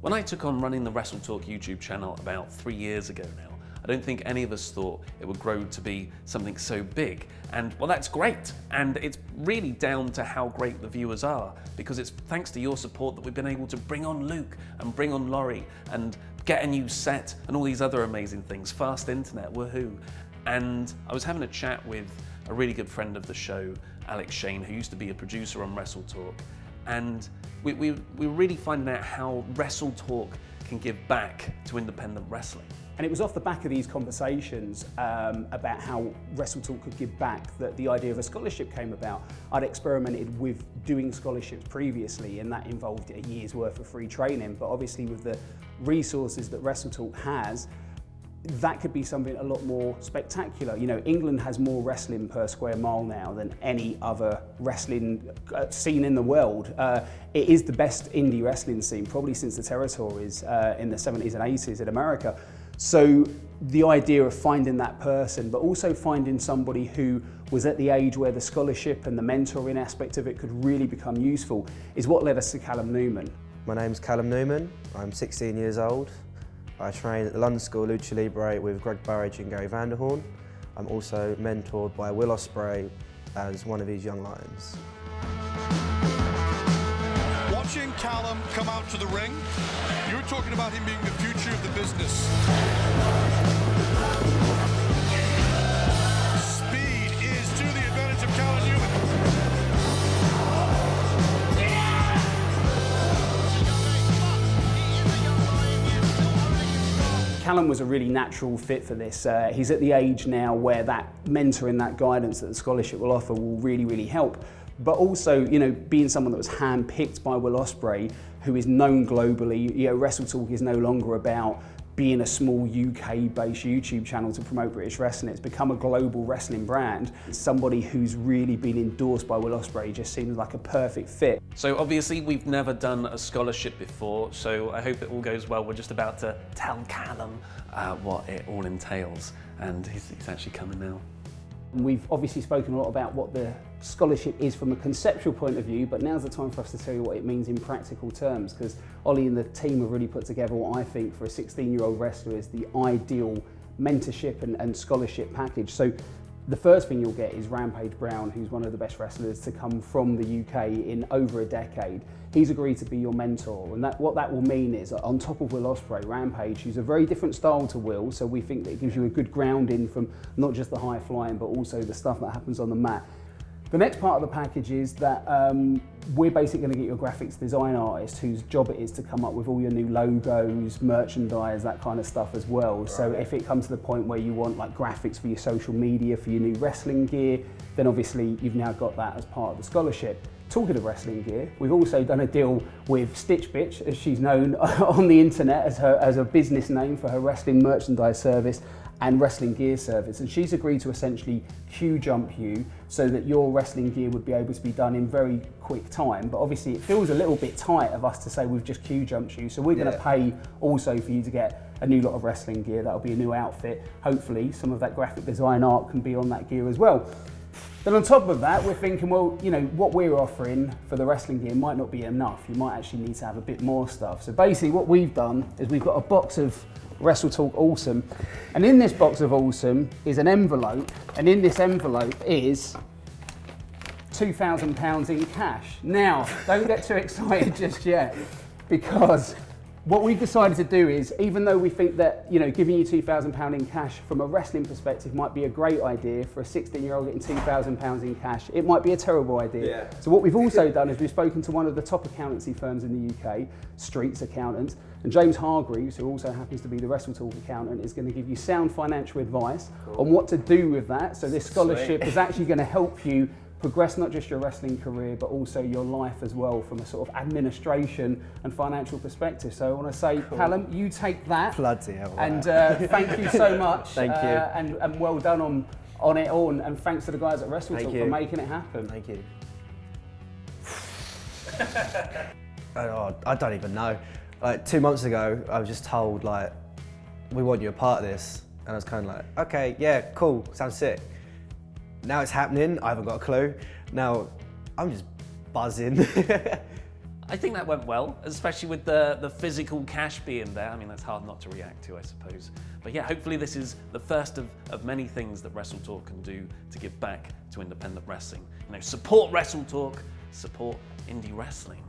When I took on running the WrestleTalk YouTube channel about 3 years ago now, I don't think any of us thought it would grow to be something so big. And well, that's great. And it's really down to how great the viewers are, because it's thanks to your support that we've been able to bring on Luke and bring on Laurie and get a new set and all these other amazing things. Fast internet, woohoo. And I was having a chat with a really good friend of the show, Alex Shane, who used to be a producer on WrestleTalk. And we were really finding out how WrestleTalk can give back to independent wrestling. And it was off the back of these conversations about how WrestleTalk could give back that the idea of a scholarship came about. I'd experimented with doing scholarships previously, and that involved a year's worth of free training. But obviously with the resources that WrestleTalk has, that could be something a lot more spectacular. You know, England has more wrestling per square mile now than any other wrestling scene in the world. It is the best indie wrestling scene, probably since the territories in the 70s and 80s in America. So the idea of finding that person, but also finding somebody who was at the age where the scholarship and the mentoring aspect of it could really become useful, is what led us to Callum Newman. My name's Callum Newman, I'm 16 years old. I train at the London School of Lucha Libre with Greg Burridge and Gary Vanderhorn. I'm also mentored by Will Ospreay as one of his young lions. Watching Callum come out to the ring, you were talking about him being the future of the business. Speed is to the advantage of Callum Newman. Callum was a really natural fit for this. He's at the age now where that mentoring, that guidance that the scholarship will offer will really, really help. But also, you know, being someone that was hand-picked by Will Ospreay, who is known globally, you know, WrestleTalk is no longer about being a small UK-based YouTube channel to promote British wrestling. It's become a global wrestling brand. Somebody who's really been endorsed by Will Ospreay just seems like a perfect fit. So obviously we've never done a scholarship before, so I hope it all goes well. We're just about to tell Callum what it all entails, and he's actually coming now. We've obviously spoken a lot about what the scholarship is from a conceptual point of view, but now's the time for us to tell you what it means in practical terms, because Ollie and the team have really put together what I think for a 16-year-old wrestler is the ideal mentorship and scholarship package. So the first thing you'll get is Rampage Brown, who's one of the best wrestlers to come from the UK in over a decade. He's agreed to be your mentor, and what that will mean is, on top of Will Ospreay, Rampage, who's a very different style to Will, so we think that it gives you a good grounding from not just the high flying, but also the stuff that happens on the mat. The next part of the package is that we're basically going to get your graphics design artist whose job it is to come up with all your new logos, merchandise, that kind of stuff as well. Right. So if it comes to the point where you want like graphics for your social media, for your new wrestling gear, then obviously you've now got that as part of the scholarship. Talking of wrestling gear, we've also done a deal with Stitch Bitch, as she's known on the internet as a business name for her wrestling merchandise service and wrestling gear service, and she's agreed to essentially queue jump you so that your wrestling gear would be able to be done in very quick time. But obviously it feels a little bit tight of us to say we've just queue jumped you, so we're going to pay also for you to get a new lot of wrestling gear. That'll be a new outfit. Hopefully some of that graphic design art can be on that gear as well. Then on top of that, we're thinking, well, you know, what we're offering for the wrestling gear might not be enough. You might actually need to have a bit more stuff. So basically what we've done is we've got a box of WrestleTalk Awesome, and in this box of Awesome is an envelope, and in this envelope is £2,000 in cash. Now, don't get too excited just yet, because what we've decided to do is, even though we think that, you know, giving you £2,000 in cash from a wrestling perspective might be a great idea for a 16-year-old getting £2,000 in cash, it might be a terrible idea. Yeah. So what we've also done is we've spoken to one of the top accountancy firms in the UK, Streets Accountants, and James Hargreaves, who also happens to be the WrestleTalk accountant, is going to give you sound financial advice on what to do with that. So this scholarship is actually going to help you progress not just your wrestling career, but also your life as well from a sort of administration and financial perspective. So I want to say, Callum, you take that. Bloody hell. And thank you so much. Thank you. And well done on it all. And thanks to the guys at WrestleTalk for making it happen. Thank you. I don't even know. Like 2 months ago, I was just told, like, we want you a part of this. And I was kind of like, okay, yeah, cool, sounds sick. Now it's happening, I haven't got a clue. Now, I'm just buzzing. I think that went well, especially with the physical cash being there. I mean, that's hard not to react to, I suppose. But yeah, hopefully this is the first of many things that WrestleTalk can do to give back to independent wrestling. You know, support WrestleTalk, support indie wrestling.